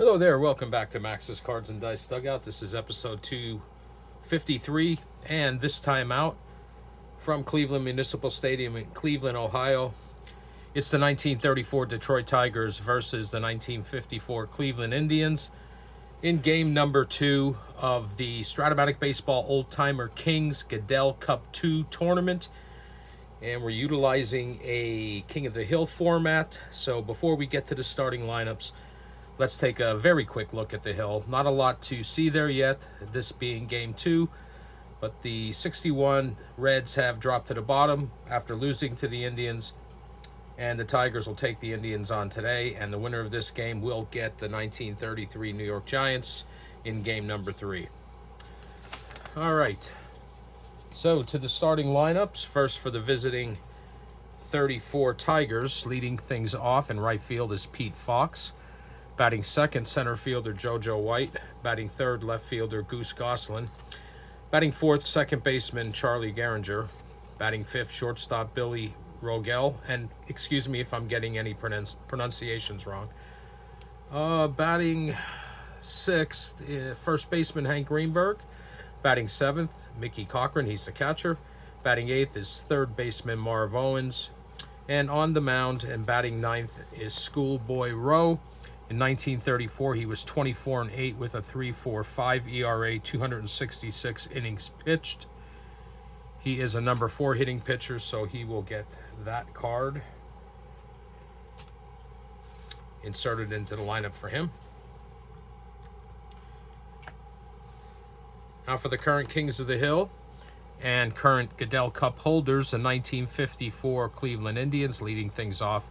Hello there, welcome back to Max's Cards and Dice Dugout. This is episode 253, and this time out from Cleveland Municipal Stadium in Cleveland, Ohio. It's the 1934 Detroit Tigers versus the 1954 Cleveland Indians in game number 2 of the Strat-O-Matic Baseball Oldtimer Kings Gaedel Cup 2 tournament. And we're utilizing a King of the Hill format. So before we get to the starting lineups, let's take a very quick look at the Hill. Not a lot to see there yet, this being game 2, but the 61 Reds have dropped to the bottom after losing to the Indians, and the Tigers will take the Indians on today, and the winner of this game will get the 1933 New York Giants in game number 3. All right, so to the starting lineups. First for the visiting 34 Tigers, leading things off in right field is Pete Fox. Batting second, center fielder JoJo White. Batting third, left fielder Goose Goslin. Batting fourth, second baseman Charlie Gehringer. Batting fifth, shortstop Billy Rogel. And excuse me if I'm getting any pronunciations wrong. Batting sixth, first baseman Hank Greenberg. Batting seventh, Mickey Cochran. He's the catcher. Batting eighth is third baseman Marv Owens. And on the mound and batting ninth is Schoolboy Rowe. In 1934, he was 24-8 with a 3.45 ERA, 266 innings pitched. He is a number 4 hitting pitcher, so he will get that card inserted into the lineup for him. Now for the current Kings of the Hill and current Gaedel Cup holders, the 1954 Cleveland Indians, leading things off.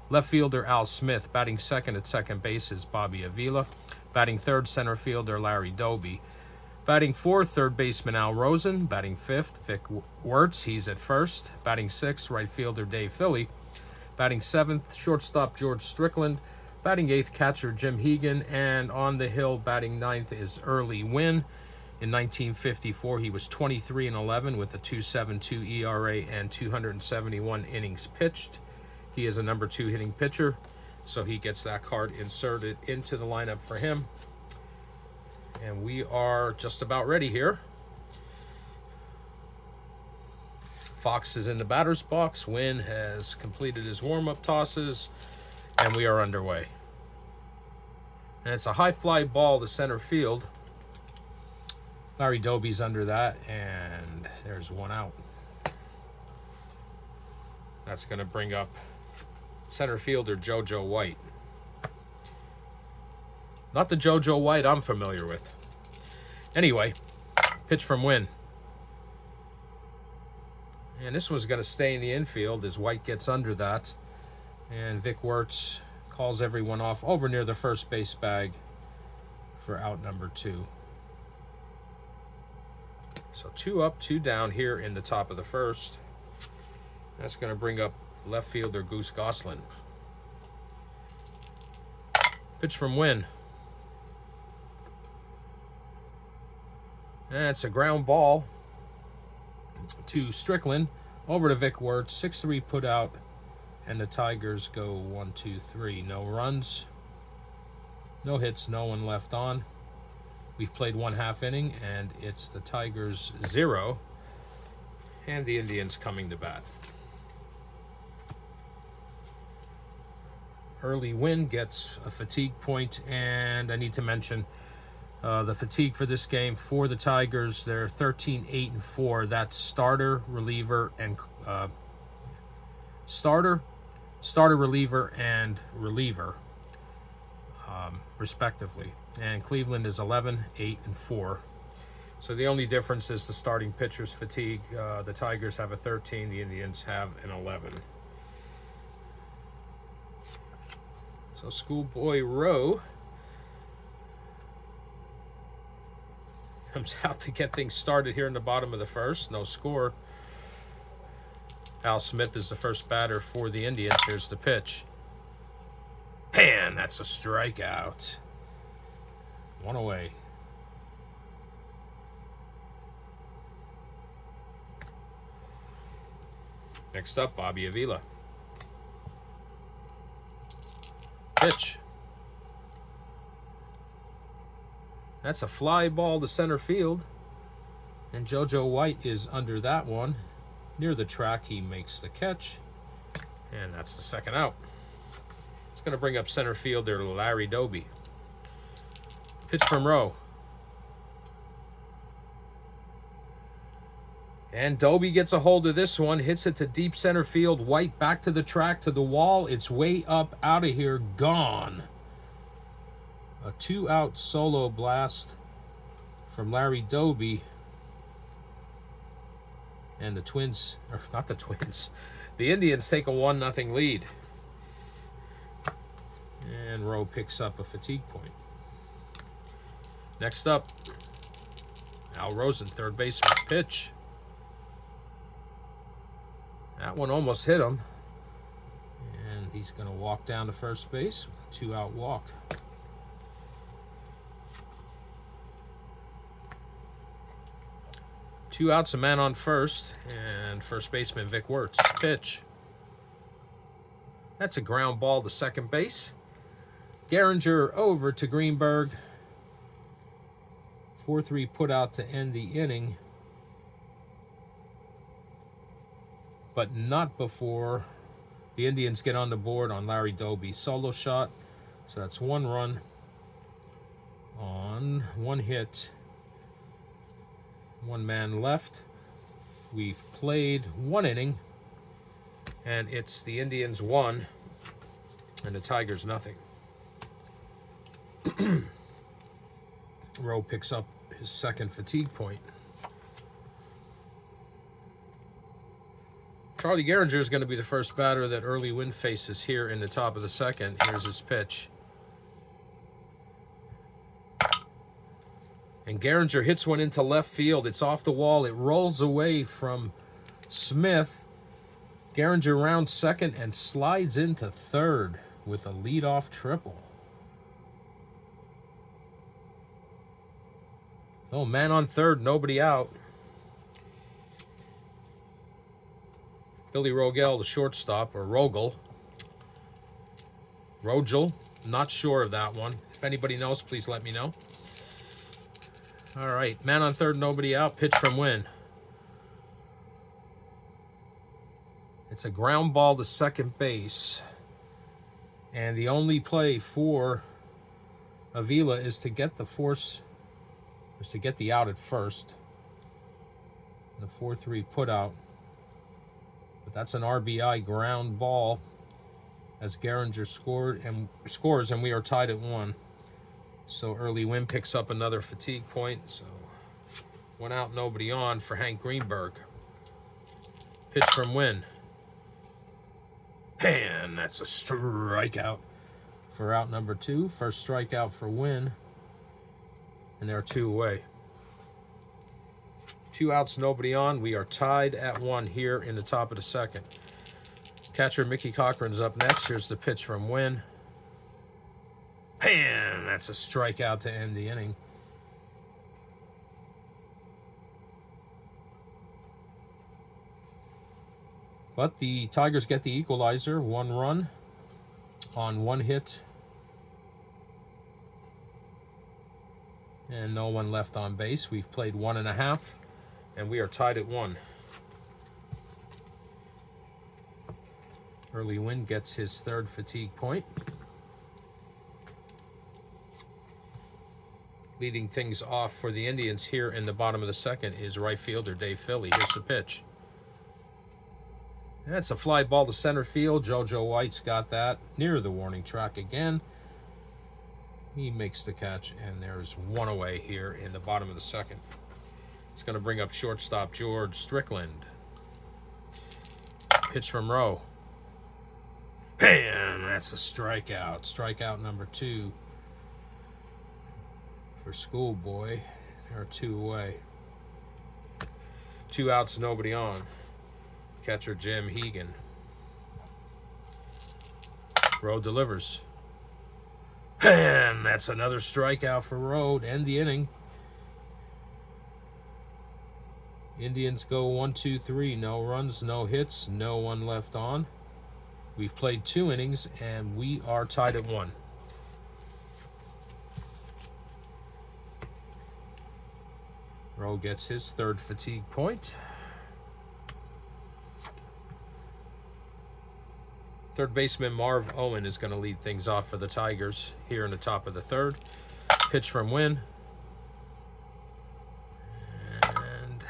Left fielder Al Smith. Batting second at second base is Bobby Avila. Batting third, center fielder Larry Doby. Batting fourth, third baseman Al Rosen. Batting fifth, Vic Wertz. He's at first. Batting sixth, right fielder Dave Philly. Batting seventh, shortstop George Strickland. Batting eighth, catcher Jim Hegan. And on the hill, batting ninth is Rowe and Wynn. In 1954, he was 23-11 with a 2.72 ERA and 271 innings pitched. He is a number 2 hitting pitcher, so he gets that card inserted into the lineup for him. And we are just about ready here. Fox is in the batter's box. Wynn has completed his warm-up tosses, and we are underway. And it's a high fly ball to center field. Larry Doby's under that, and there's one out. That's going to bring up center fielder JoJo White. Not the JoJo White I'm familiar with. Anyway, pitch from Wynn. And this one's going to stay in the infield as White gets under that. And Vic Wertz calls everyone off over near the first base bag for out number 2. So 2 up, 2 down here in the top of the first. That's going to bring up left fielder Goose Goslin. Pitch from Wynn. And it's a ground ball to Strickland. Over to Vic Wertz. 6-3 put out. And the Tigers go 1, 2, 3. No runs. No hits. No one left on. We've played 1/2 inning. And it's the Tigers 0. And the Indians coming to bat. Rowe and Wynn gets a fatigue point, and I need to mention the fatigue for this game for the Tigers. They're 13-8-4. That's starter, reliever, and starter, reliever, and reliever, respectively. And Cleveland is 11-8-4. So the only difference is the starting pitcher's fatigue. The Tigers have a 13. The Indians have an 11. So Schoolboy Rowe comes out to get things started here in the bottom of the first. No score. Al Smith is the first batter for the Indians. Here's the pitch. And that's a strikeout. 1 away. Next up, Bobby Avila. Pitch. That's a fly ball to center field. And JoJo White is under that one. Near the track, he makes the catch. And that's the second out. It's going to bring up center fielder Larry Doby. Pitch from Rowe. And Doby gets a hold of this one, hits it to deep center field. White back to the track, to the wall. It's way up, out of here, gone. A 2-out solo blast from Larry Doby. And the Twins, or not the Twins, the Indians take a 1-0 lead. And Rowe picks up a fatigue point. Next up, Al Rosen, third baseman. Pitch. That one almost hit him. And he's going to walk down to first base with a 2-out walk. Two outs, a man on first, and first baseman Vic Wertz. Pitch. That's a ground ball to second base. Gehringer over to Greenberg. 4-3 put out to end the inning. But not before the Indians get on the board on Larry Doby's solo shot. So that's 1 run on 1 hit. 1 man left. We've played 1 inning. And it's the Indians 1 and the Tigers nothing. Rowe picks up his second fatigue point. Charlie Gehringer is going to be the first batter that Rowe and Wynn faces here in the top of the second. Here's his pitch. And Gehringer hits one into left field. It's off the wall. It rolls away from Smith. Gehringer rounds second and slides into third with a leadoff triple. Oh, man on third, nobody out. Billy Rogel, the shortstop, or Rogel. Not sure of that one. If anybody knows, please let me know. All right, man on third, nobody out. Pitch from Wynn. It's a ground ball to second base. And the only play for Avila is to get the out at first. The 4-3 put out. But that's an RBI ground ball as Gehringer scores, and we are tied at 1. So Rowe and Wynn picks up another fatigue point. So 1 out, nobody on for Hank Greenberg. Pitch from Wynn. And that's a strikeout for out number 2. First strikeout for Wynn. And they're 2 away. 2 outs, nobody on. We are tied at 1 here in the top of the second. Catcher Mickey Cochran's up next. Here's the pitch from Wynn. And that's a strikeout to end the inning. But the Tigers get the equalizer. 1 run on 1 hit. And no one left on base. We've played 1.5. And we are tied at 1. Rowe and Wynn gets his third fatigue point. Leading things off for the Indians here in the bottom of the second is right fielder Dave Philly. Here's the pitch. That's a fly ball to center field. JoJo White's got that near the warning track again. He makes the catch, and there's 1 away here in the bottom of the second. It's going to bring up shortstop George Strickland. Pitch from Rowe. And that's a strikeout. Strikeout number 2 for Schoolboy. There are 2 away. 2 outs, nobody on. Catcher Jim Hegan. Rowe delivers. And that's another strikeout for Rowe to end the inning. Indians go 1, 2, 3. No runs, no hits, no one left on. We've played 2 innings, and we are tied at 1. Rowe gets his third fatigue point. Third baseman Marv Owen is going to lead things off for the Tigers here in the top of the third. Pitch from Wynn. And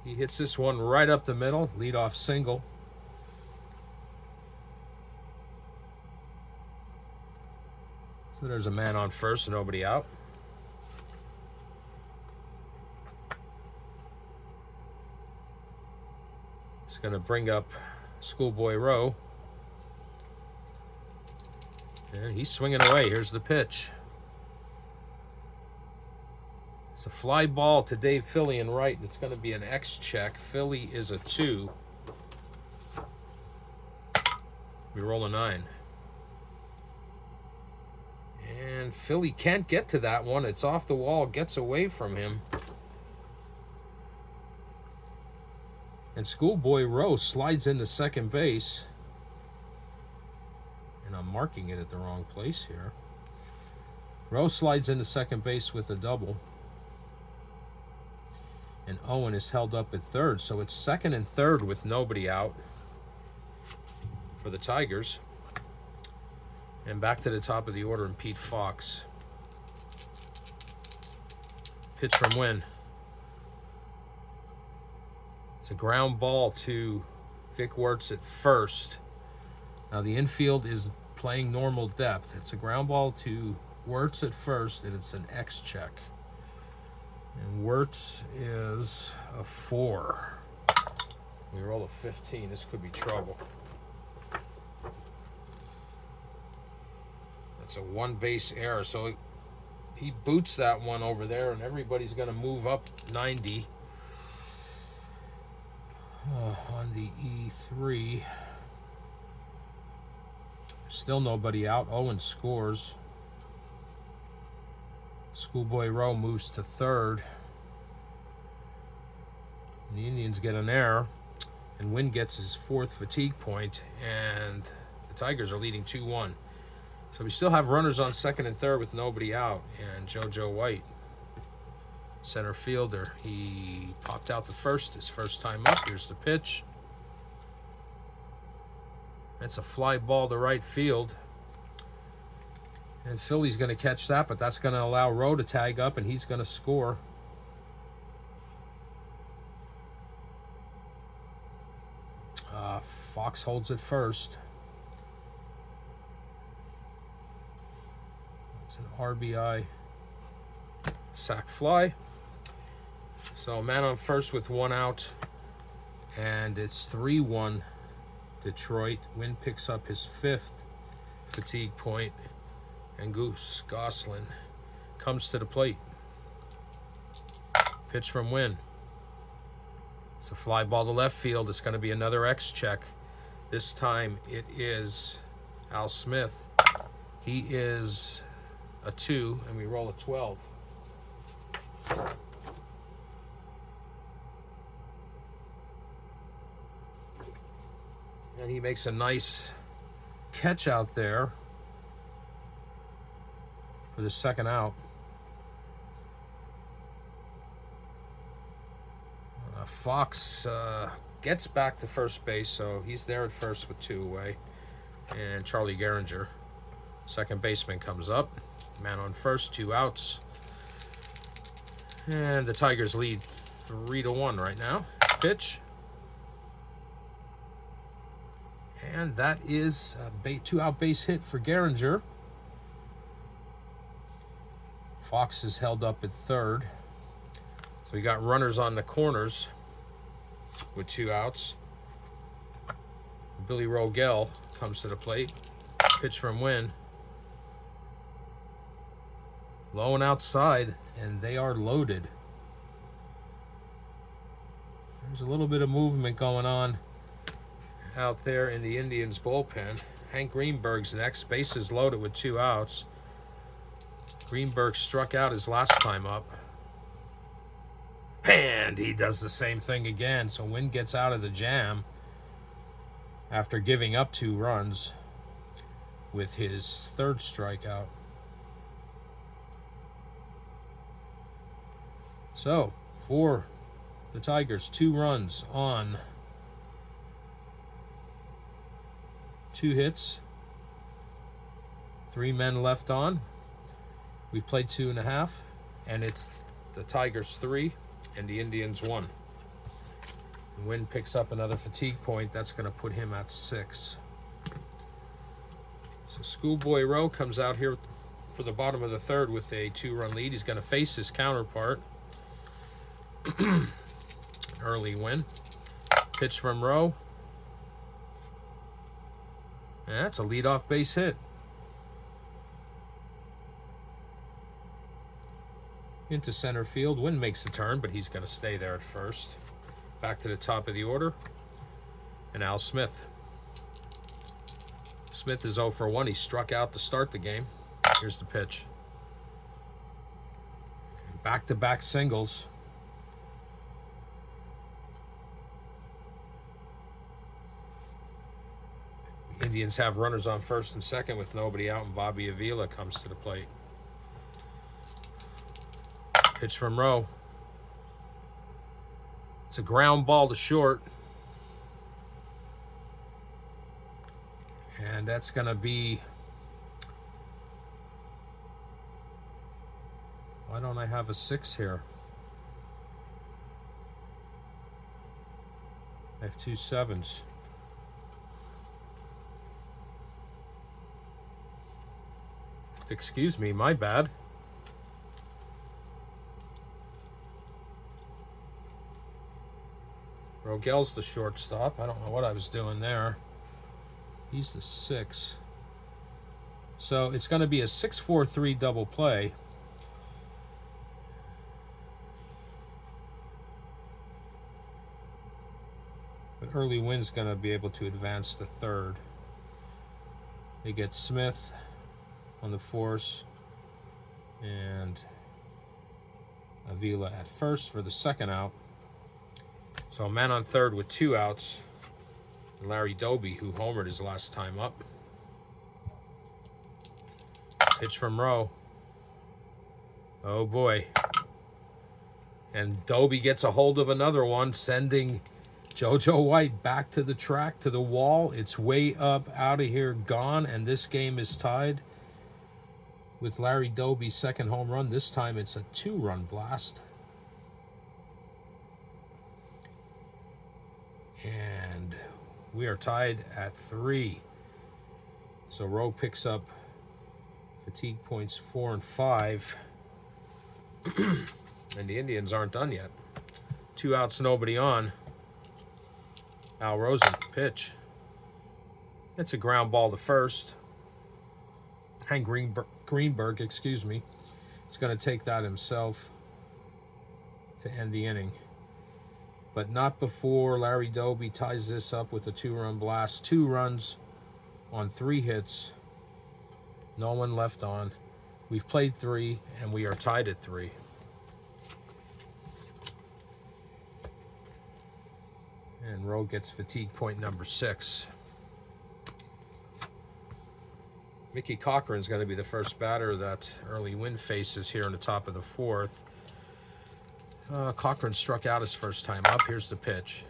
he hits this one right up the middle. Leadoff single. So there's a man on first and nobody out. It's going to bring up Schoolboy Rowe. And he's swinging away. Here's the pitch. It's a fly ball to Dave Philly in right, and it's going to be an X check. Philly is a 2. We roll a 9. And Philly can't get to that one. It's off the wall, gets away from him. And Schoolboy Rowe slides into second base. And I'm marking it at the wrong place here. Rowe slides into second base with a double. And Owen is held up at third. So it's second and third with nobody out for the Tigers. And back to the top of the order and Pete Fox. Pitch from Wynn. It's a ground ball to Vic Wertz at first. Now the infield is playing normal depth. It's a ground ball to Wertz at first, and it's an X check. And Wertz is a 4. We roll a 15. This could be trouble. That's a one base error. So he boots that one over there, and everybody's going to move up 90. On the E3. Still nobody out. Owen scores. Schoolboy Rowe moves to third. And the Indians get an error. And Wynn gets his 4th fatigue point. And the Tigers are leading 2-1. So we still have runners on second and third with nobody out. And JoJo White, center fielder, he popped out the first, his first time up. Here's the pitch. That's a fly ball to right field. And Philly's going to catch that, but that's going to allow Rowe to tag up, and he's going to score. Fox holds it first. It's an RBI sac fly. So man on first with 1 out, and it's 3-1 Detroit. Wynn picks up his 5th fatigue point, and Goose Goslin comes to the plate. Pitch from Wynn. It's a fly ball to left field. It's going to be another X check. This time it is Al Smith. He is a 2, and we roll a 12. And he makes a nice catch out there for the second out. Fox gets back to first base, so he's there at first with 2 away. And Charlie Gehringer, second baseman, comes up. Man on first, 2 outs. And the Tigers lead 3-1 right now. Pitch. And that is a 2-out base hit for Gehringer. Fox is held up at third. So we got runners on the corners with 2 outs. Billy Rogel comes to the plate. Pitch from Wynn. Low and outside, and they are loaded. There's a little bit of movement going on out there in the Indians bullpen. Hank Greenberg's next. Base is loaded with 2 outs. Greenberg struck out his last time up. And he does the same thing again. So Wynn gets out of the jam after giving up 2 runs with his 3rd strikeout. So, for the Tigers, 2 runs on 2 hits. 3 men left on. We played 2.5, and it's the Tigers 3 and the Indians 1. Wynn picks up another fatigue point. That's going to put him at 6. So Schoolboy Rowe comes out here for the bottom of the 3rd with a 2-run lead. He's going to face his counterpart, Early Wynn. Pitch from Rowe. And that's a leadoff base hit. Into center field. Wynn makes the turn, but he's going to stay there at first. Back to the top of the order. And Al Smith. Smith is 0 for 1. He struck out to start the game. Here's the pitch. Back-to-back singles. The Indians have runners on first and second with nobody out, and Bobby Avila comes to the plate. Pitch from Rowe. It's a ground ball to short. And that's going to be... Why don't I have a 6 here? I have 2 7s. Excuse me, my bad. Rogel's the shortstop. I don't know what I was doing there. He's the 6. So it's going to be a 6-4-3 double play. But Early Wynn's going to be able to advance to 3rd. They get Smith on the force and Avila at first for the 2nd out. So a man on 3rd with 2 outs. Larry Doby, who homered his last time up. Pitch from Rowe. Oh boy. And Doby gets a hold of another one, sending JoJo White back to the track, to the wall. It's way up, out of here, gone, and this game is tied with Larry Doby's 2nd home run. This time it's a 2-run blast. And we are tied at 3. So Rowe picks up fatigue points 4 and 5. And the Indians aren't done yet. 2 outs, nobody on. Al Rosen, pitch. It's a ground ball to first. Hank Greenberg, excuse me. He's going to take that himself to end the inning. But not before Larry Doby ties this up with a 2-run blast. 2 runs on 3 hits. No one left on. We've played 3, and we are tied at 3. And Rowe gets fatigue point number 6. Mickey Cochran's going to be the first batter that Early Wynn faces here in the top of the 4th. Cochran struck out his first time up. Here's the pitch.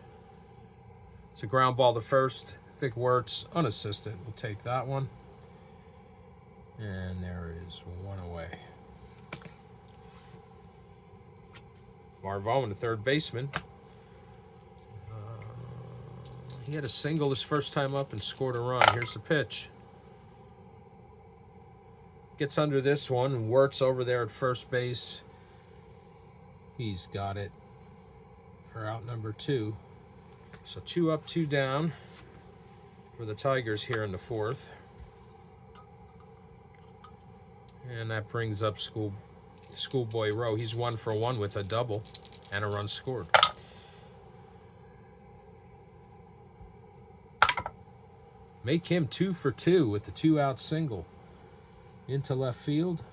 It's a ground ball to first. Vic Wertz, unassisted, will take that one. And there is 1 away. Marvone, the 3rd baseman. He had a single his first time up and scored a run. Here's the pitch. Gets under this one. Wertz over there at first base. He's got it for out number 2. So 2 up, 2 down for the Tigers here in the 4th. And that brings up Schoolboy Rowe. He's 1 for 1 with a double and a run scored. Make him 2 for 2 with the 2-out single into left field.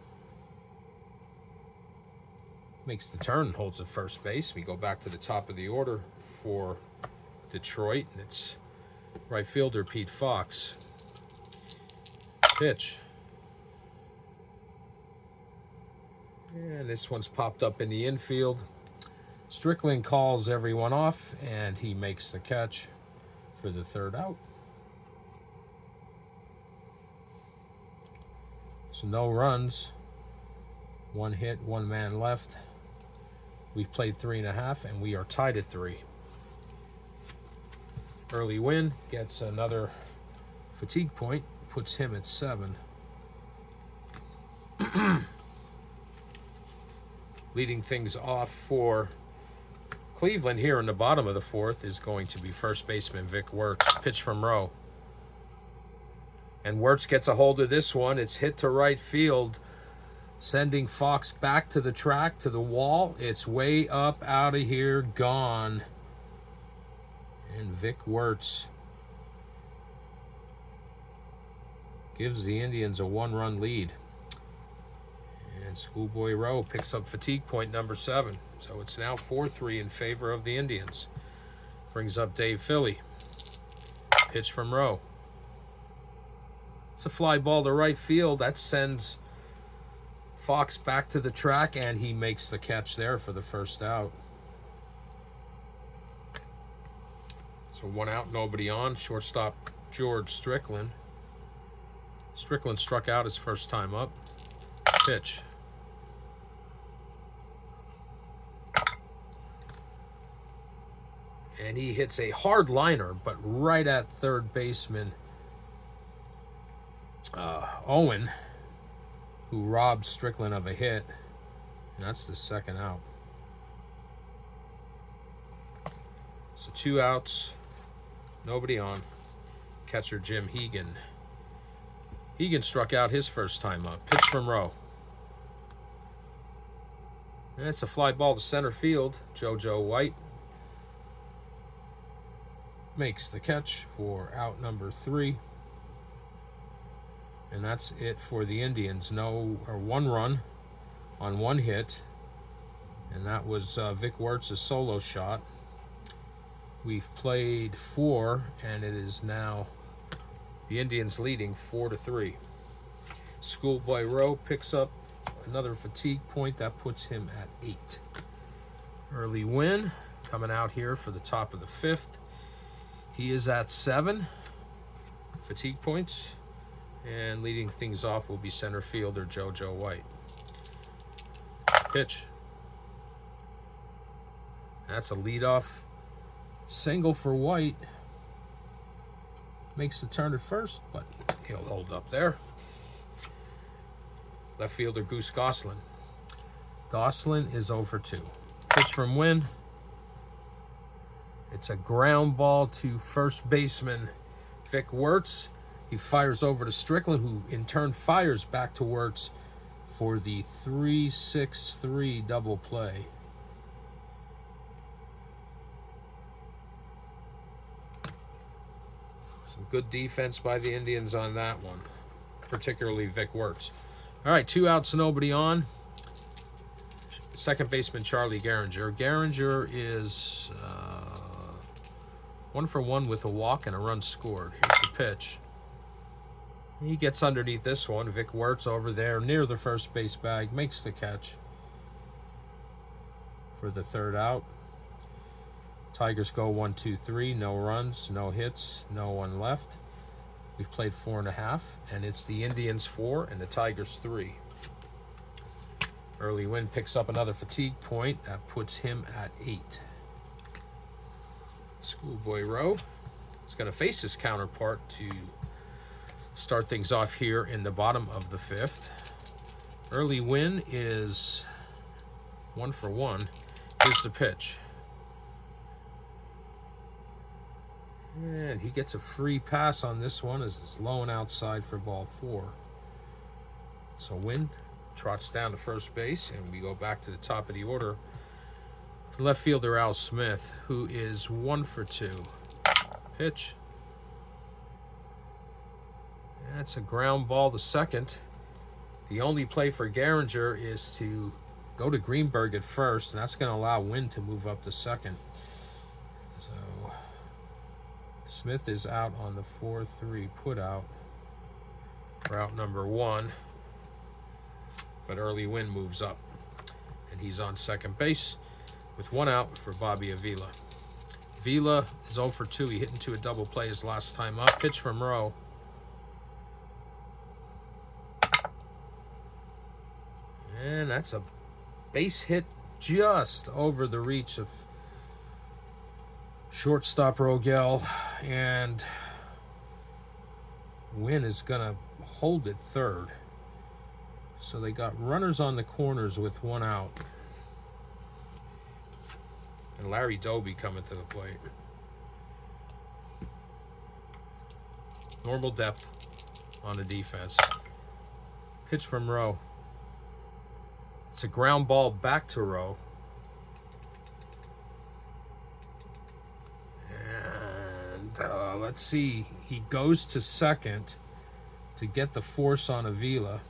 Makes the turn, holds at first base. We go back to the top of the order for Detroit, and it's right fielder Pete Fox. Pitch. And this one's popped up in the infield. Strickland calls everyone off, and he makes the catch for the third out. So no runs, 1 hit, 1 man left. We've played 3.5, and we are tied at 3. Early Wynn gets another fatigue point, puts him at 7. Leading things off for Cleveland here in the bottom of the 4th is going to be first baseman Vic Wertz. Pitch from Rowe. And Wertz gets a hold of this one. It's hit to right field, sending Fox back to the track, to the wall. It's way up, out of here, gone. And Vic Wertz gives the Indians a 1-run lead. And Schoolboy Rowe picks up fatigue point number 7. So it's now 4-3 in favor of the Indians. Brings up Dave Philly. Pitch from Rowe. It's a fly ball to right field. That sends Fox back to the track, and he makes the catch there for the first out. So 1 out, nobody on. Shortstop George Strickland. Strickland struck out his first time up. Pitch. And he hits a hard liner, but right at third baseman Owen, who robs Strickland of a hit. And that's the second out. So 2 outs, nobody on. Catcher Jim Hegan. Hegan struck out his first time up. Pitch from Rowe. And it's a fly ball to center field. JoJo White makes the catch for out number 3. And that's it for the Indians. 1 run on 1 hit. And that was Vic Wertz's solo shot. We've played 4, and it is now the Indians leading 4-3. Schoolboy Rowe picks up another fatigue point. That puts him at 8. Early Wynn coming out here for the top of the 5th. He is at 7 fatigue points. And leading things off will be center fielder JoJo White. Pitch. That's a leadoff single for White. Makes the turn at first, but he'll hold up there. Left fielder Goose Goslin. Goslin is 0-for-2. Pitch from Wynn. It's a ground ball to first baseman Vic Wertz. He fires over to Strickland, who in turn fires back to Wertz for the 3-6-3 double play. Some good defense by the Indians on that one, particularly Vic Wertz. All right, 2 outs, nobody on. Second baseman Charlie Gehringer. Gehringer is 1-for-1 with a walk and a run scored. Here's the pitch. He gets underneath this one. Vic Wertz over there near the first base bag makes the catch for the third out. Tigers go 1-2-3. No runs, no hits, no one left. We've played 4.5, and it's the Indians 4 and the Tigers 3. Early Wynn picks up another fatigue point. That puts him at 8. Schoolboy Rowe is going to face his counterpart to start things off here in the bottom of the 5th. Early Wynn is 1-for-1. Here's the pitch. And he gets a free pass on this one as it's low and outside for ball 4. So Wynn trots down to first base, and we go back to the top of the order. Left fielder Al Smith, who is 1-for-2. Pitch. That's a ground ball to second. The only play for Gehringer is to go to Greenberg at first, and that's going to allow Wynn to move up to second. So Smith is out on the 4-3 put out for out number 1. But Early Wynn moves up, and he's on second base with 1 out for Bobby Avila. Avila is 0 for 2. He hit into a double play his last time up. Pitch from Rowe. And that's a base hit just over the reach of shortstop Rogel. And Wynn is going to hold it third. So they got runners on the corners with 1 out. And Larry Doby coming to the plate. Normal depth on the defense. Pitch from Rowe. It's a ground ball back to Rowe. And let's see. He goes to second to get the force on Avila.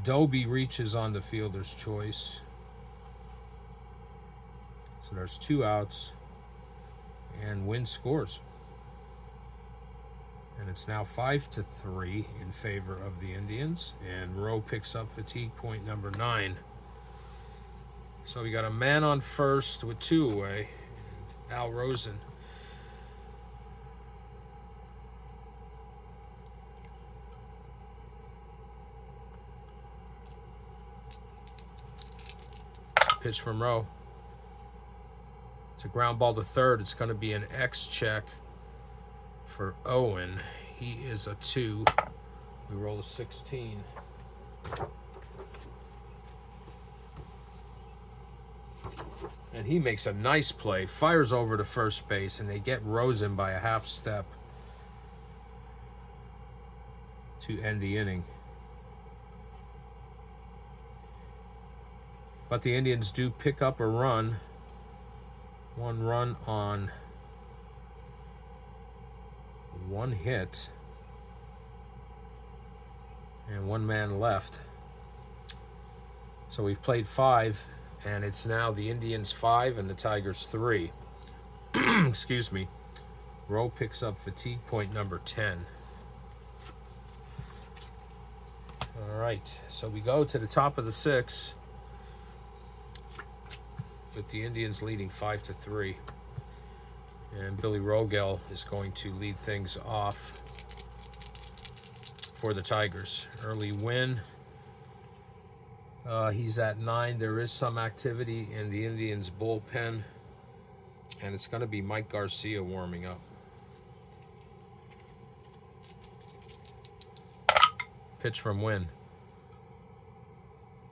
Doby reaches on the fielder's choice. So there's 2 outs, and Wynn scores. And it's now 5-3 in favor of the Indians, and Rowe picks up fatigue point number 9. So we got a man on first with 2 away, Al Rosen. Pitch from Rowe. It's a ground ball to third. It's going to be an X check for Owen. He is a 2. We roll a 16. And he makes a nice play. Fires over to first base, and they get Rosen by a half step to end the inning. But the Indians do pick up a run. 1 run on 1 hit. And 1 man left. So we've played 5, and it's now the Indians 5 and the Tigers 3. Excuse me. Rowe picks up fatigue point number 10. All right, so we go to the top of the 6th, with the Indians leading 5-3. And Billy Rogel is going to lead things off for the Tigers. Early win. He's at 9. There is some activity in the Indians bullpen, and it's going to be Mike Garcia warming up. Pitch from Wynn.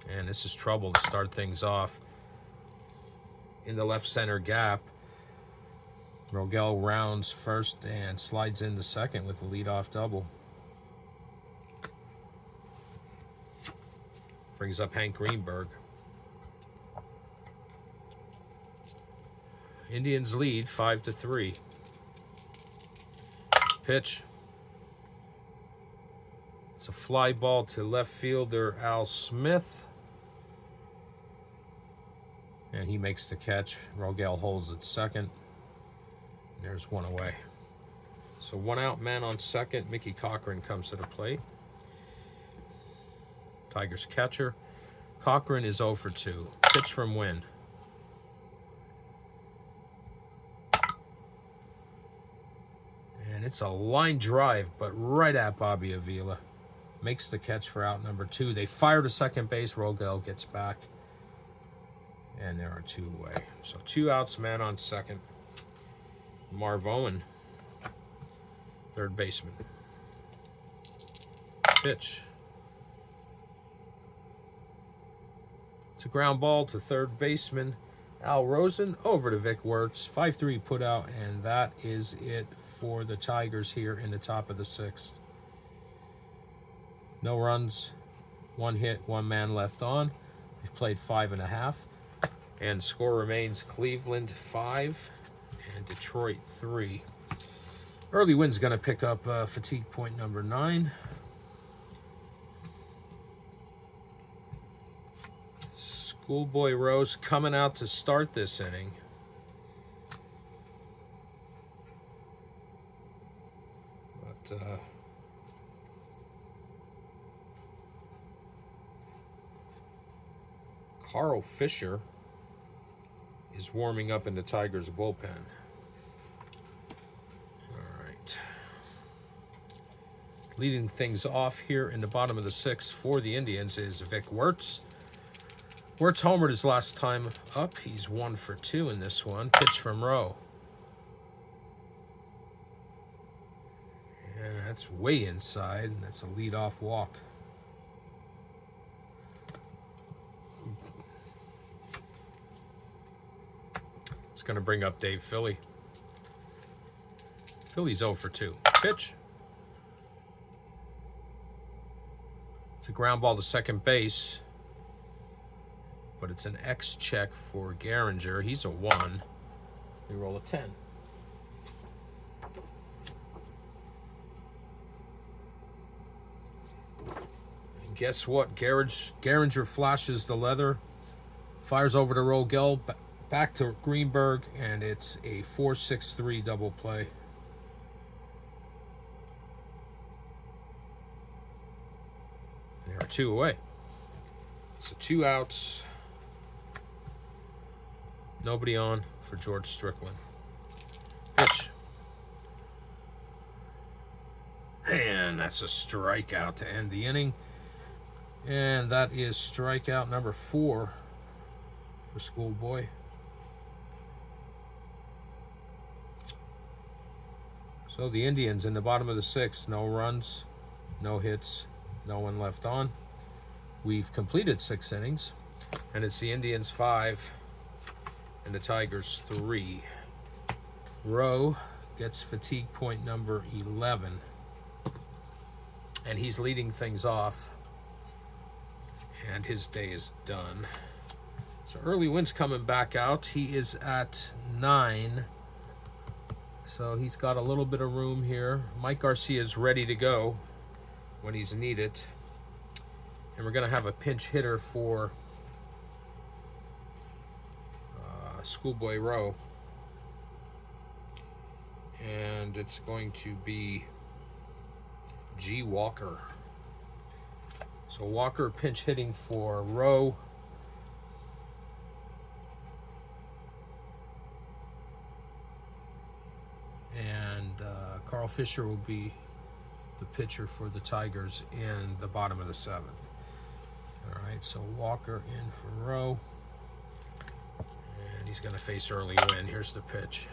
And this is trouble to start things off. In the left center gap, Rogel rounds first and slides into second with a leadoff double. Brings up Hank Greenberg. Indians lead 5-3. Pitch. It's a fly ball to left fielder Al Smith. And he makes the catch. Rogel holds at second. There's 1 away. So 1 out, man on second. Mickey Cochran comes to the plate. Tigers catcher. Cochran is 0 for 2. Pitch from Wynn. And it's a line drive, but right at Bobby Avila. Makes the catch for out number 2. They fire to second base. Rogel gets back. And there are 2 away. So 2 outs, man on second. Marv Owen, third baseman. Pitch. It's a ground ball to third baseman Al Rosen over to Vic Wertz. 5-3 put out, and that is it for the Tigers here in the top of the 6th. No runs, 1 hit, 1 man left on. We've played 5.5. And score remains Cleveland 5 and Detroit 3. Early Wynn's going to pick up fatigue point number 9. Schoolboy Rose coming out to start this inning. But Carl Fisher is warming up in the Tigers bullpen. All right. Leading things off here in the bottom of the 6th for the Indians is Vic Wertz. Wertz homered his last time up. He's 1 for 2 in this one. Pitch from Rowe. And that's way inside. That's a leadoff walk. It's going to bring up Dave Philly. Philly's 0 for 2. Pitch. It's a ground ball to second base. But it's an X check for Gehringer. He's a 1. We roll a 10. And guess what? Gehringer flashes the leather, fires over to Rogel, back to Greenberg, and it's a 4-6-3 double play. There are 2 away. So 2 outs. Nobody on for George Strickland. Pitch. And that's a strikeout to end the inning. And that is strikeout number 4 for Schoolboy. So the Indians in the bottom of the 6th, no runs, no hits, no one left on. We've completed 6 innings, and it's the Indians 5 and the Tigers 3. Rowe gets fatigue point number 11, and he's leading things off, and his day is done. So Rowe Wynn's coming back out. He is at 9, so he's got a little bit of room here. Mike Garcia's ready to go when he's needed, and we're going to have a pinch hitter for Schoolboy Rowe, and it's going to be G. Walker. So Walker pinch hitting for Rowe. And Carl Fisher will be the pitcher for the Tigers in the bottom of the 7th. All right, so Walker in for Rowe. And he's going to face Rowe and Wynn. Here's the pitch.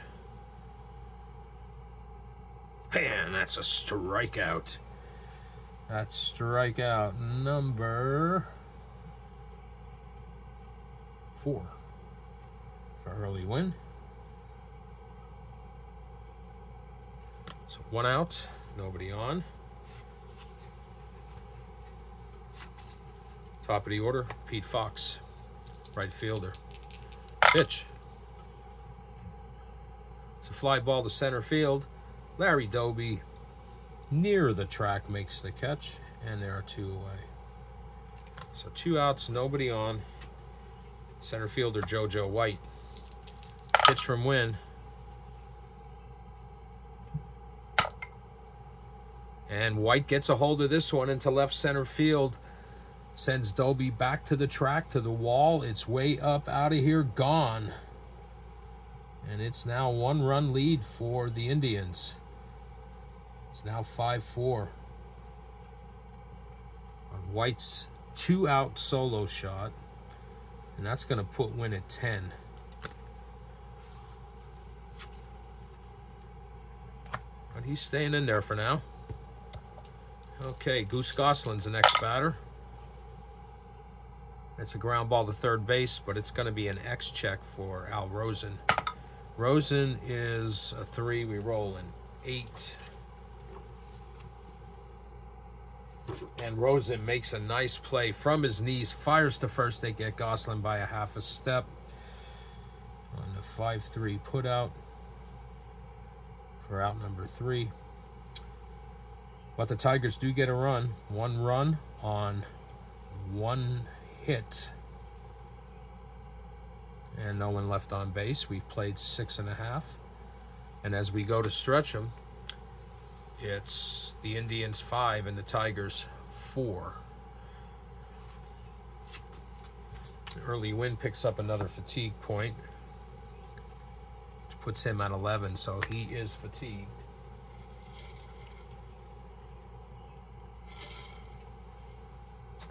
And that's a strikeout. That's strikeout number 4 for Rowe and Wynn. So 1 out, nobody on. Top of the order, Pete Fox, right fielder. Pitch. It's a fly ball to center field. Larry Doby, near the track, makes the catch, and there are 2 away. So 2 outs, nobody on. Center fielder JoJo White. Pitch from Wynn. And White gets a hold of this one into left center field. Sends Doby back to the track, to the wall. It's way up, out of here, gone. And it's now 1-run lead for the Indians. It's now 5-4. On White's 2-out solo shot. And that's going to put Wynn at 10. But he's staying in there for now. Okay, Goose Gosselin's the next batter. It's a ground ball to third base, but it's going to be an X check for Al Rosen. Rosen is a 3. We roll an 8. And Rosen makes a nice play from his knees, fires to first. They get Gosselin by a half a step on the 5-3 put out for out number 3. But the Tigers do get a run. 1 run on 1 hit. And no one left on base. We've played 6.5. And as we go to stretch them, it's the Indians 5 and the Tigers 4. Rowe and Wynn picks up another fatigue point. puts him at 11, so he is fatigued.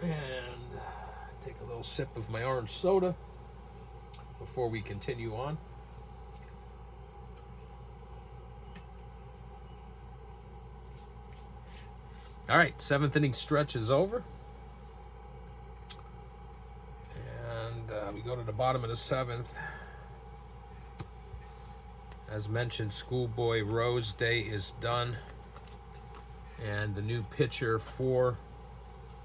And take a little sip of my orange soda before we continue on. All right, 7th inning stretch is over. And we go to the bottom of the 7th. As mentioned, Schoolboy Rowe's day is done. And the new pitcher for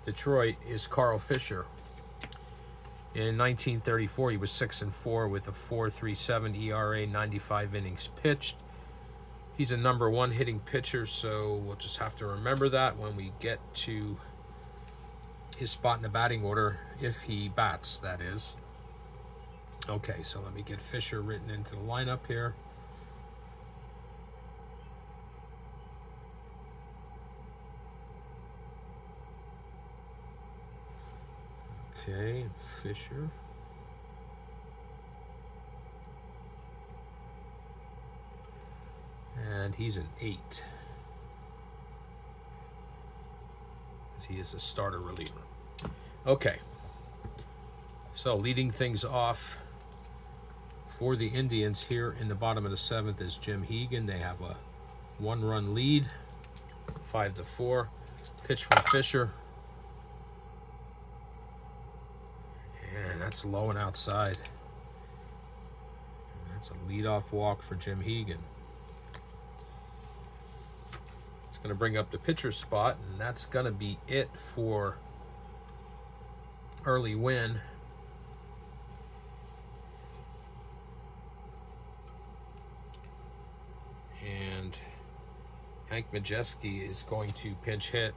Detroit is Carl Fisher. In 1934, he was 6-4 with a 4.37 ERA, 95 innings pitched. He's a number 1 hitting pitcher, so we'll just have to remember that when we get to his spot in the batting order, if he bats, that is. Okay, so let me get Fisher written into the lineup here. Okay, Fisher. And he's an 8. He is a starter reliever. Okay. So leading things off for the Indians here in the bottom of the 7th is Jim Hegan. They have a 1-run lead, 5-4. Pitch from Fisher. And that's low and outside. And that's a leadoff walk for Jim Hegan. Going to bring up the pitcher's spot, and that's going to be it for Rowe and Wynn. And Hank Majeski is going to pinch hit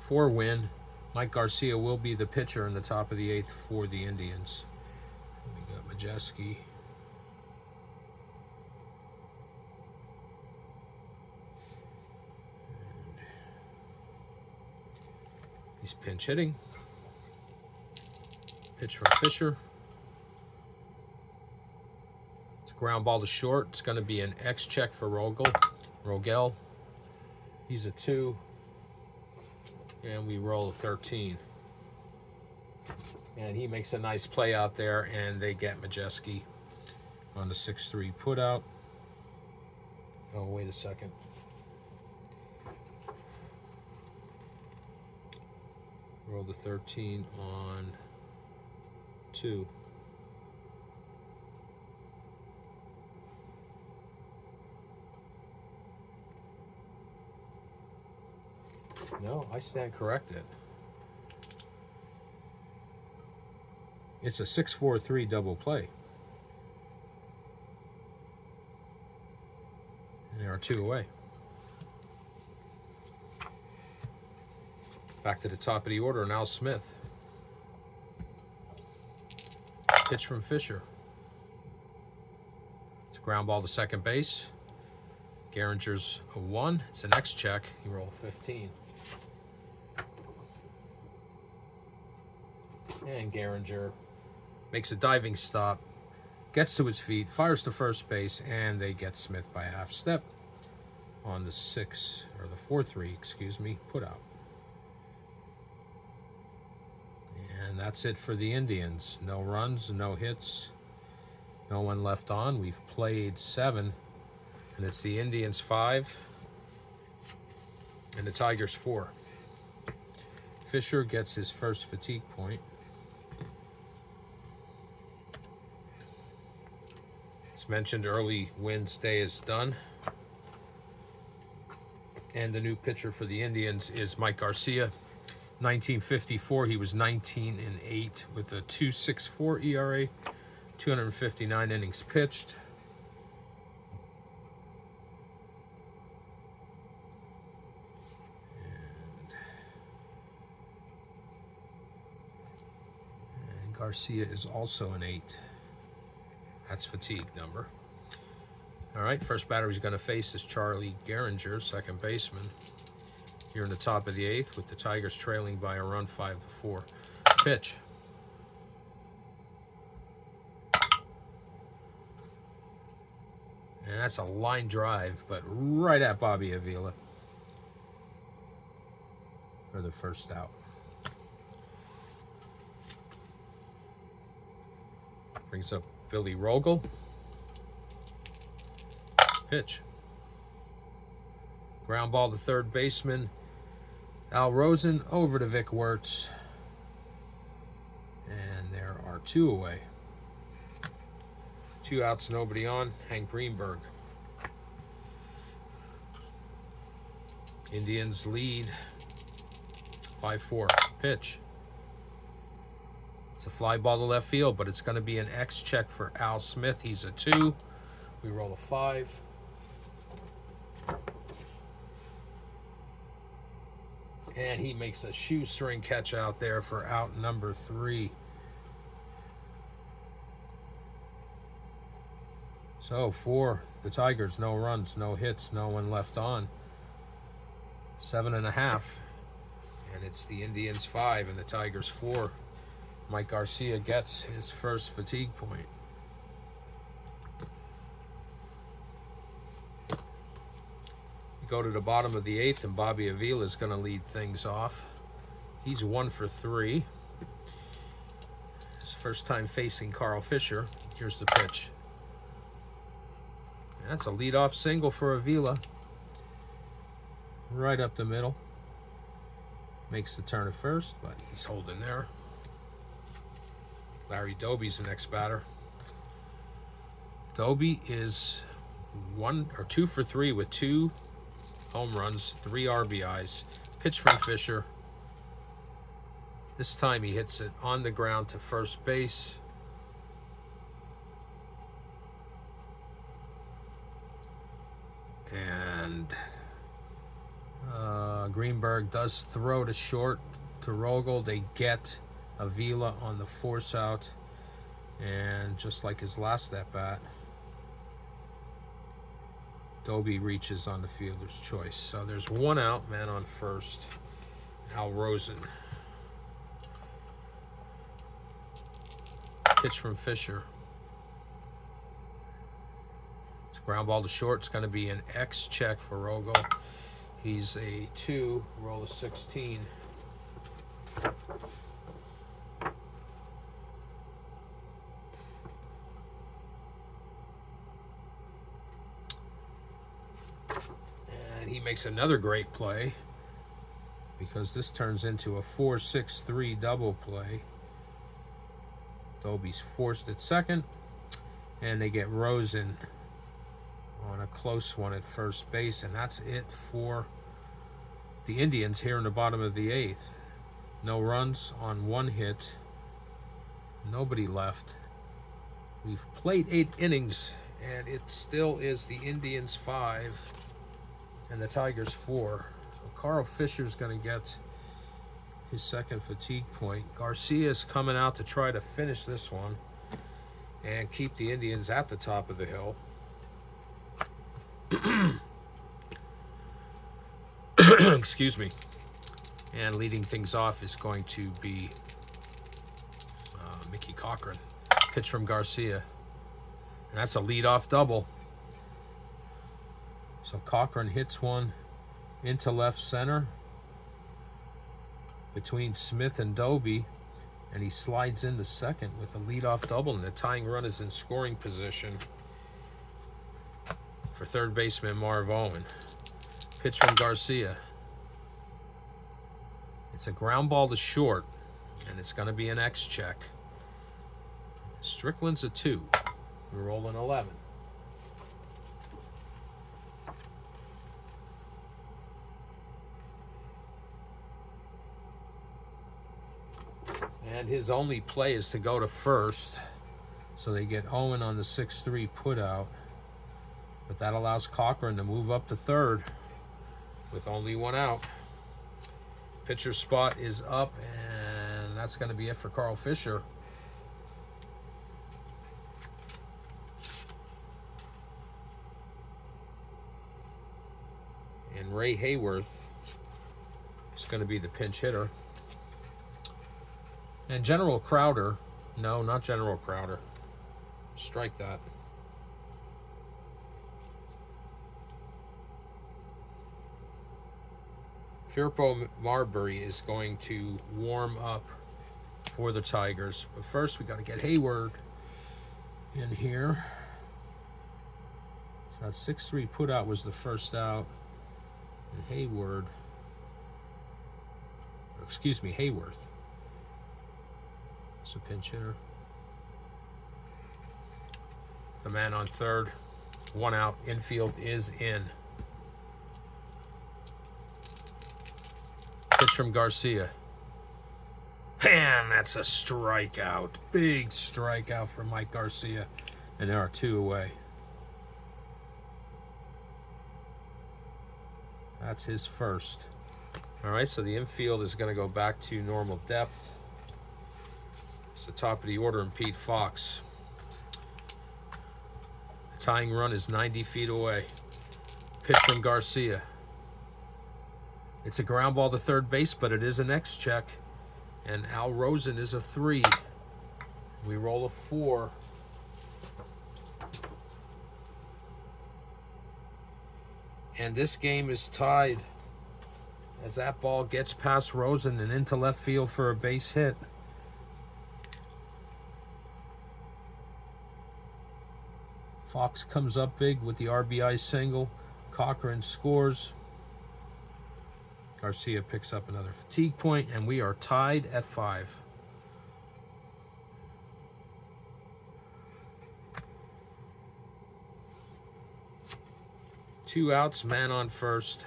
for Wynn. Mike Garcia will be the pitcher in the top of the 8th for the Indians. We got Majeski. He's pinch hitting. Pitch from Fisher. It's a ground ball to short. It's going to be an X check for Rogel. He's a 2. And we roll a 13. And he makes a nice play out there, and they get Majeski on the 6-3 put out. Oh, wait a second. Roll the 13 on 2. No, I stand corrected. It's a 6-4-3 double play. And there are 2 away. Back to the top of the order, now Smith. Pitch from Fisher. It's a ground ball to second base. Gehringer's a 1. It's an X check. He rolled 15. And Gehringer makes a diving stop, gets to his feet, fires to first base, and they get Smith by a half step on the 4-3, excuse me, put out. And that's it for the Indians. No runs, no hits, no one left on. We've played 7, and it's the Indians 5 and the Tigers 4. Fisher gets his first fatigue point. As mentioned, Rowe and Wynn's day is done. And the new pitcher for the Indians is Mike Garcia. 1954, he was 19-8 with a 2.64 ERA, 259 innings pitched. And Garcia is also an 8. That's fatigue number. All right, first batter he's going to face is Charlie Gehringer, second baseman. Here in the top of the 8th with the Tigers trailing by a run, 5-4. Pitch. That's a line drive, but right at Bobby Avila for the first out. Brings up Billy Rogel. Pitch. Ground ball to third baseman Al Rosen, over to Vic Wertz. And there are 2 away. 2 outs, nobody on. Hank Greenberg. Indians lead 5-4. Pitch. It's a fly ball to left field, but it's going to be an X check for Al Smith. He's a 2. We roll a 5. And he makes a shoestring catch out there for out number 3. So for the Tigers, no runs, no hits, no one left on. 7.5. And it's the Indians 5 and the Tigers 4. Mike Garcia gets his first fatigue point. Go to the bottom of the 8th, and Bobby Avila is going to lead things off. He's 1 for 3. His first time facing Carl Fisher. Here's the pitch. And that's a leadoff single for Avila. Right up the middle. Makes the turn at first, but he's holding there. Larry Doby's the next batter. Doby is 1 or 2 for 3 with 2 home runs, 3 RBIs. Pitch from Fisher. This time he hits it on the ground to first base. And Greenberg does throw to short to Rogel. They get Avila on the force out. And just like his last at bat, Doby reaches on the fielder's choice. So there's 1 out, man on first. Al Rosen. Pitch from Fisher. It's ground ball to short. It's going to be an X check for Rogel. He's a 2, roll of 16. And he makes another great play, because this turns into a 4-6-3 double play. Doby's forced at second, and they get Rosen on a close one at first base, and that's it for the Indians here in the bottom of the 8th. No runs on 1 hit, nobody left. We've played 8 innings, and it still is the Indians 5 and the Tigers 4. So Carl Fisher's going to get his second fatigue point. Garcia's coming out to try to finish this one and keep the Indians at the top of the hill. Excuse me. And leading things off is going to be Mickey Cochran. Pitch from Garcia. And that's a leadoff double. So Cochran hits one into left center between Smith and Doby, and he slides into second with a leadoff double, and the tying run is in scoring position for third baseman Marv Owen. Pitch from Garcia. It's a ground ball to short, and it's going to be an X check. Strickland's a 2. We're rolling 11. And his only play is to go to first. So they get Owen on the 6-3 put out. But that allows Cochran to move up to third with only 1 out. Pitcher spot is up, and that's going to be it for Carl Fisher. And Ray Hayworth is going to be the pinch hitter. And General Crowder, no, not General Crowder. Strike that. Firpo Marbury is going to warm up for the Tigers. But first, we got to get Hayward in here. So that 6-3 put out was the first out. And Hayworth. It's a pinch hitter. The man on third. 1 out. Infield is in. Pitch from Garcia. Man, that's a strikeout. Big strikeout for Mike Garcia. And there are 2 away. That's his first. All right, so the infield is going to go back to normal depth. It's the top of the order, and Pete Fox. The tying run is 90 feet away. Pitch from Garcia. It's a ground ball to third base, but it is an X check. And Al Rosen is a 3. We roll a 4. And this game is tied as that ball gets past Rosen and into left field for a base hit. Fox comes up big with the RBI single. Cochran scores. Garcia picks up another fatigue point, and we are tied at 5. Two outs, man on first.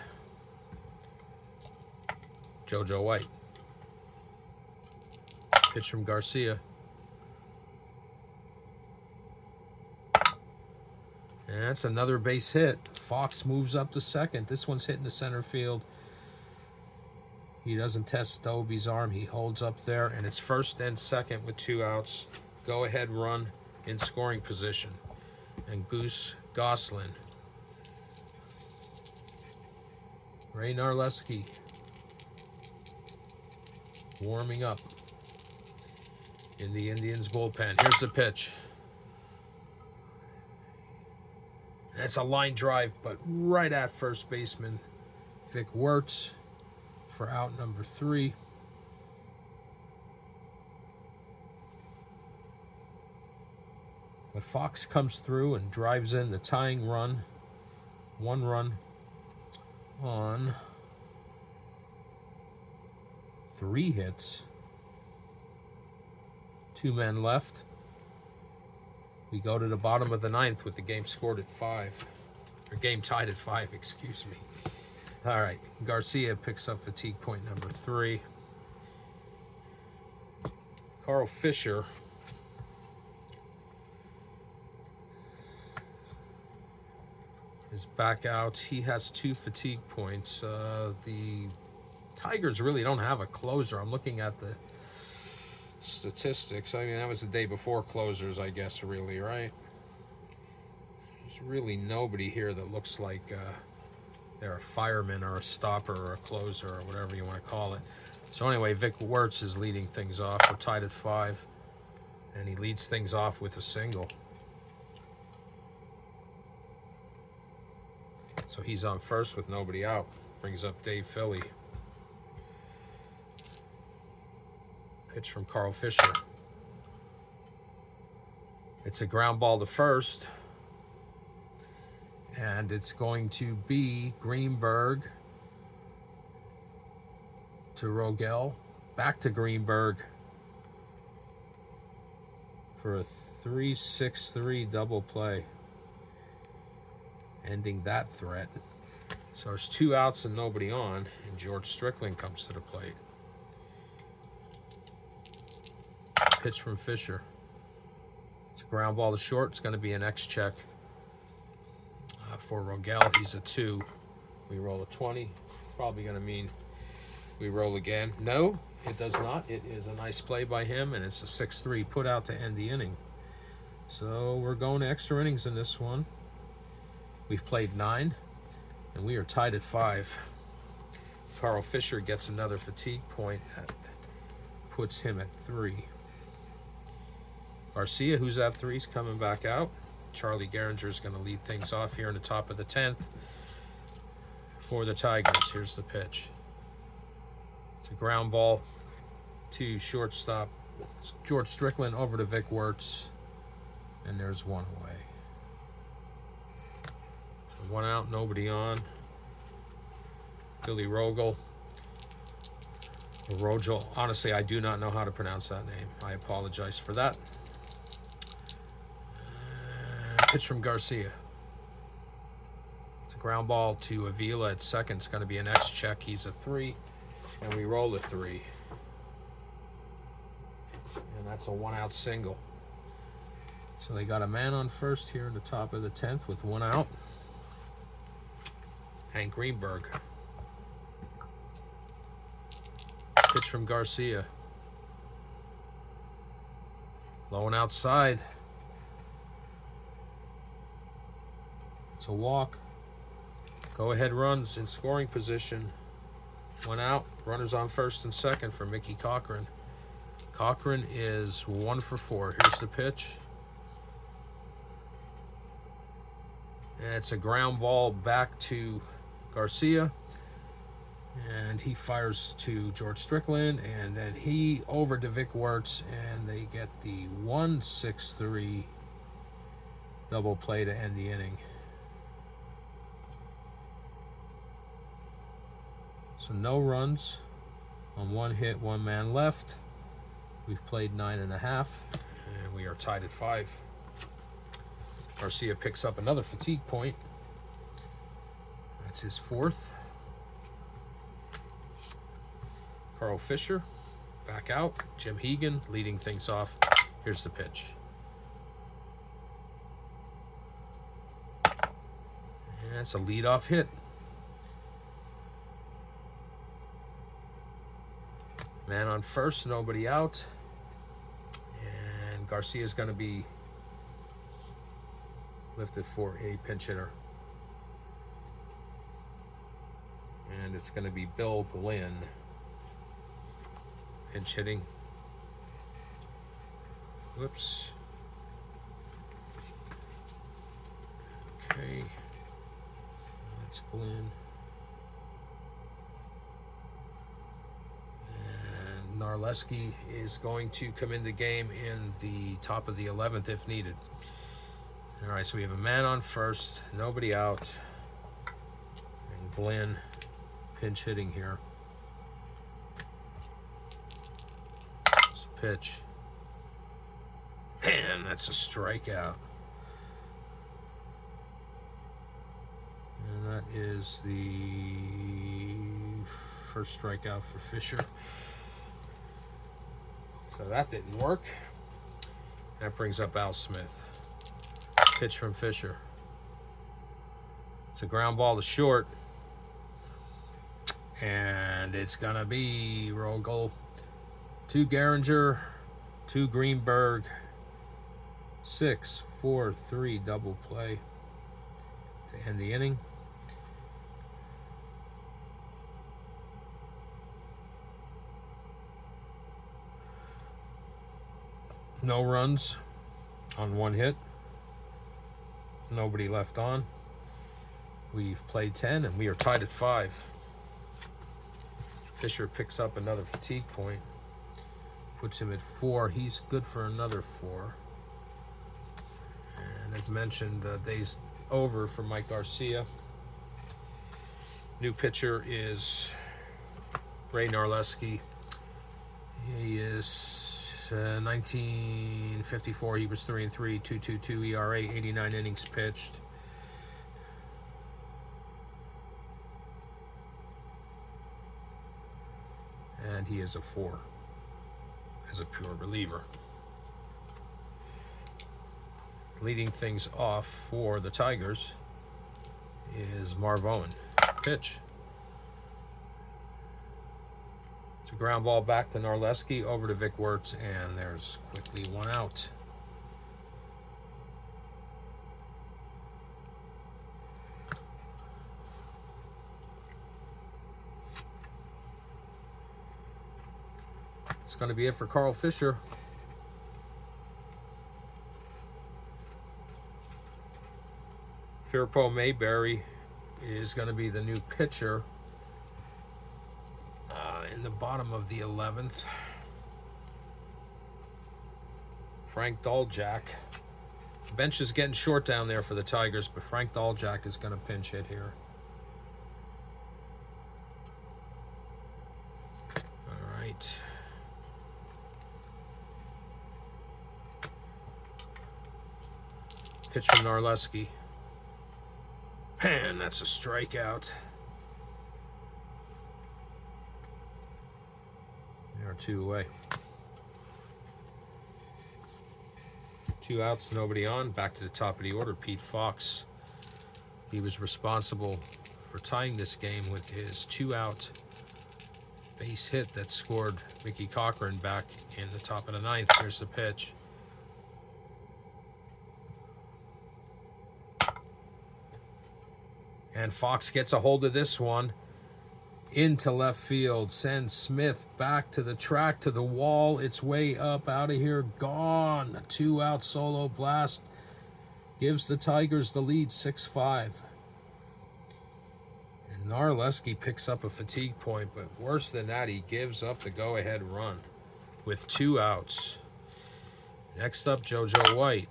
JoJo White. Pitch from Garcia. And that's another base hit. Fox moves up to second. This one's hitting the center field. He doesn't test Dobie's arm. He holds up there, and it's first and second with 2 outs. Go ahead run in scoring position. And Goose Goslin. Ray Narleski warming up in the Indians bullpen. Here's the pitch. That's a line drive, but right at first baseman Vic Wertz for out number 3. But Fox comes through and drives in the tying run. 1 run on 3 hits. 2 men left. We go to the bottom of the 9th with the game scored at 5. Or game tied at 5, excuse me. All right, Garcia picks up fatigue point number 3. Carl Fisher is back out. He has 2 fatigue points. The Tigers really don't have a closer. I'm looking at the statistics. I mean, that was the day before closers, I guess, really, right? There's really nobody here that looks like they're a fireman or a stopper or a closer or whatever you want to call it. So anyway, Vic Wertz is leading things off. We're tied at 5, and he leads things off with a single. So he's on first with nobody out. Brings up Dave Philly. Pitch from Carl Fisher. It's a ground ball to first. And it's going to be Greenberg to Rogel. Back to Greenberg for a 3-6-3 double play. Ending that threat. So there's 2 outs and nobody on. And George Strickland comes to the plate. Pitch from Fisher. It's a ground ball to short. It's going to be an X check for Rogel. He's a 2. We roll a 20. Probably going to mean we roll again. No, it does not. It is a nice play by him, and it's a 6-3 put out to end the inning. So we're going to extra innings in this one. We've played 9, and we are tied at 5. Carl Fisher gets another fatigue point. That puts him at 3. Garcia, who's at 3, is coming back out. Charlie Gehringer is going to lead things off here in the top of the 10th for the Tigers. Here's the pitch. It's a ground ball to shortstop George Strickland over to Vic Wertz, and there's one away. So 1 out, nobody on. Billy Rogel. Rogel. Honestly, I do not know how to pronounce that name. I apologize for that. Pitch from Garcia. It's a ground ball to Avila at second. It's going to be an X check. He's a 3, and we roll a 3. And that's a 1 out single. So they got a man on first here in the top of the 10th with 1 out. Hank Greenberg. Pitch from Garcia. Low and outside. It's a walk. Go ahead runs in scoring position. 1 out. Runners on first and second for Mickey Cochran. Cochran is 1 for 4. Here's the pitch. And it's a ground ball back to Garcia. And he fires to George Strickland, and then he over to Vic Wertz, and they get the 1-6-3 double play to end the inning. So no runs on 1 hit, 1 man left. We've played 9.5, and we are tied at 5. Garcia picks up another fatigue point. That's his 4th. Carl Fisher, back out. Jim Hegan leading things off. Here's the pitch. And that's a leadoff hit. Man on first, nobody out. And Garcia's going to be lifted for a pinch hitter. And it's going to be Bill Glenn. Pinch hitting. Whoops. Okay. That's Glenn. And Narleski is going to come in the game in the top of the 11th if needed. All right, so we have a man on first, nobody out, and Glenn pinch hitting here. Pitch. And that's a strikeout. And that is the first strikeout for Fisher. So that didn't work. That brings up Al Smith. Pitch from Fisher. It's a ground ball to short. And it's going to be Rogel. 2 Gehringer, 2 Greenberg, 6-4-3 double play to end the inning. No runs on 1 hit. Nobody left on. We've played 10 and we are tied at 5. Fisher picks up another fatigue point. Puts him at 4. He's good for another 4. And as mentioned, days over for Mike Garcia. New pitcher is Ray Narleski. He is 1954. He was 3-3, 2.22 ERA, 89 innings pitched. And he is a 4. As a pure reliever. Leading things off for the Tigers is Marv Owen. Pitch. It's a ground ball back to Narleski, over to Vic Wertz, and there's quickly 1 out. It's going to be it for Carl Fisher. Firpo Mayberry is going to be the new pitcher in in the bottom of the 11th. Frank Doljack. The bench is getting short down there for the Tigers, but Frank Doljack is going to pinch hit here. All right. Pitch from Narleski. Man, that's a strikeout. They are 2 away. 2 outs, nobody on. Back to the top of the order, Pete Fox. He was responsible for tying this game with his 2-out base hit that scored Mickey Cochran back in the top of the 9th. Here's the pitch. And Fox gets a hold of this one. Into left field. Sends Smith back to the track, to the wall. It's way up, out of here, gone. A 2-out solo blast gives the Tigers the lead, 6-5. And Narleski picks up a fatigue point, but worse than that, he gives up the go-ahead run with 2 outs. Next up, JoJo White.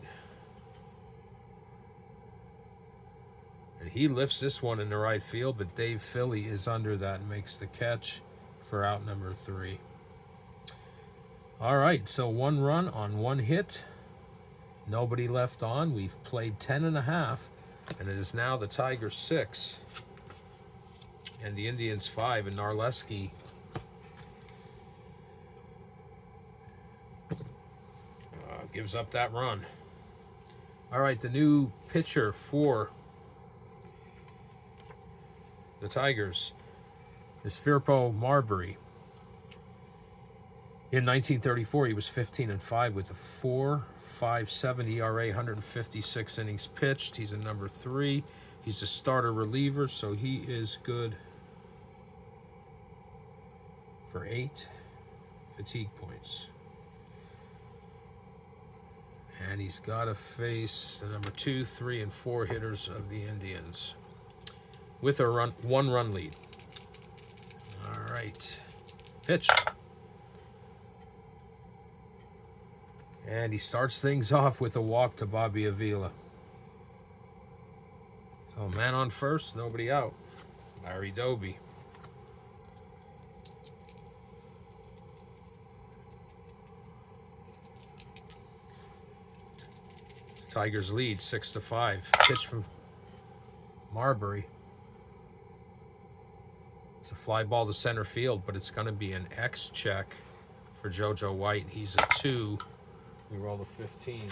And he lifts this one in the right field, but Dave Philly is under that and makes the catch for out number 3. All right, so 1 run on 1 hit. Nobody left on. We've played 10.5, and it is now the Tigers 6 and the Indians 5, and Narleski gives up that run. All right, the new pitcher for the Tigers is Firpo Marbury. In 1934, he was 15-5 with a 4.57 ERA, 156 innings pitched. He's a number 3. He's a starter reliever, so he is good for 8 fatigue points. And he's got to face the number 2, 3, and 4 hitters of the Indians with a 1-run lead. All right. Pitch. And he starts things off with a walk to Bobby Avila. So man on first, nobody out. Larry Doby. Tigers lead 6-5. Pitch from Marbury. It's a fly ball to center field, but it's going to be an X check for JoJo White. He's a 2. We roll a 15.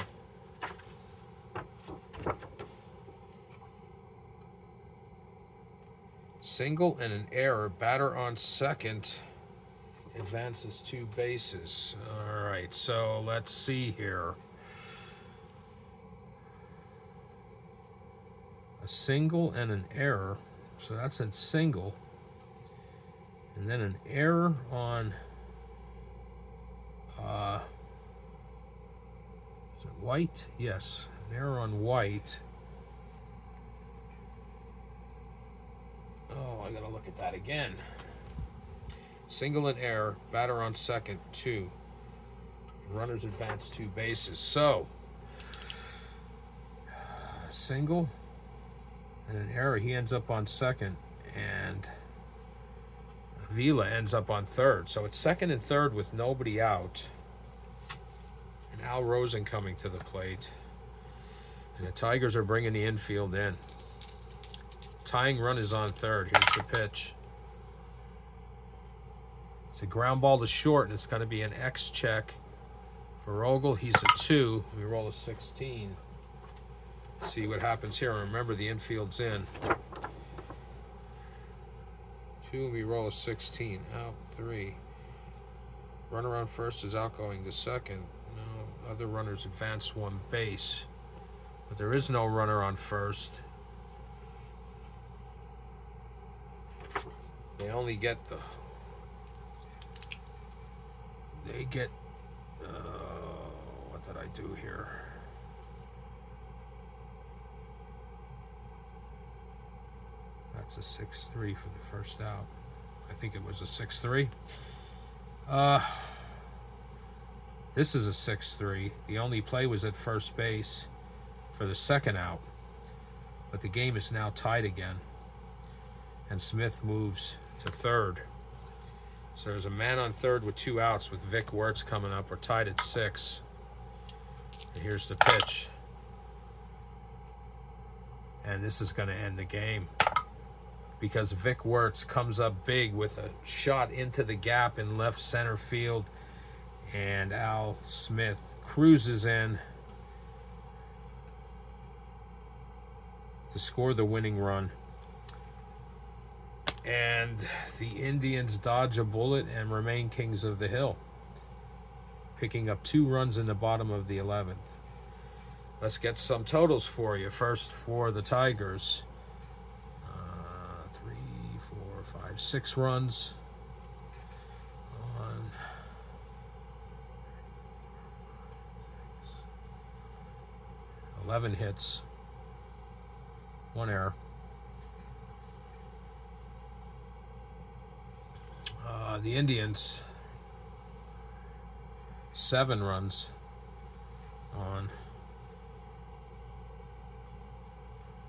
Single and an error. Batter on second advances 2 bases. All right, so let's see here. A single and an error. So that's a single. And then an error on, is it White? Yes, an error on White. Oh, I gotta look at that again. Single and error, batter on second, 2. Runners advance 2 bases. So, single and an error, he ends up on second, and Vila ends up on third. So it's second and third with nobody out. And Al Rosen coming to the plate. And the Tigers are bringing the infield in. Tying run is on third. Here's the pitch. It's a ground ball to short, and it's going to be an X check for Ogle. He's a 2. We roll a 16. See what happens here. Remember, the infield's in. 2, we roll a 16. Out 3. Runner on first is out going to second. No, other runners advance 1 base. But there is no runner on first. They only get the... They get... what did I do here? That's a 6-3 for the first out. I think it was a 6-3. This is a 6-3. The only play was at first base for the second out. But the game is now tied again. And Smith moves to third. So there's a man on third with 2 outs with Vic Wertz coming up. We're tied at 6. And here's the pitch. And this is going to end the game. Because Vic Wertz comes up big with a shot into the gap in left center field. And Al Smith cruises in to score the winning run. And the Indians dodge a bullet and remain kings of the hill, picking up 2 runs in the bottom of the 11th. Let's get some totals for you. First for the Tigers. 3, 4, 5, 6 runs on 11 hits, 1 error. The Indians, 7 runs on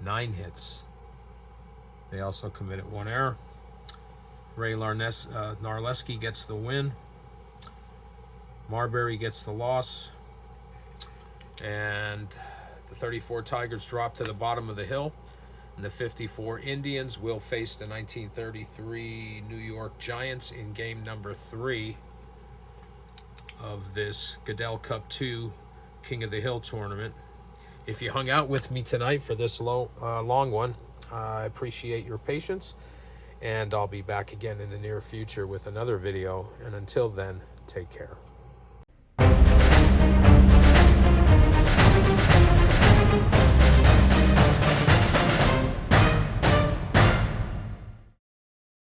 9 hits. They also committed 1 error. Ray Narleski gets the win. Marbury gets the loss. And the 34 Tigers drop to the bottom of the hill. And the 54 Indians will face the 1933 New York Giants in game number 3 of this Gaedel Cup 2 King of the Hill tournament. If you hung out with me tonight for this long one, I appreciate your patience. And I'll be back again in the near future with another video. And until then, take care.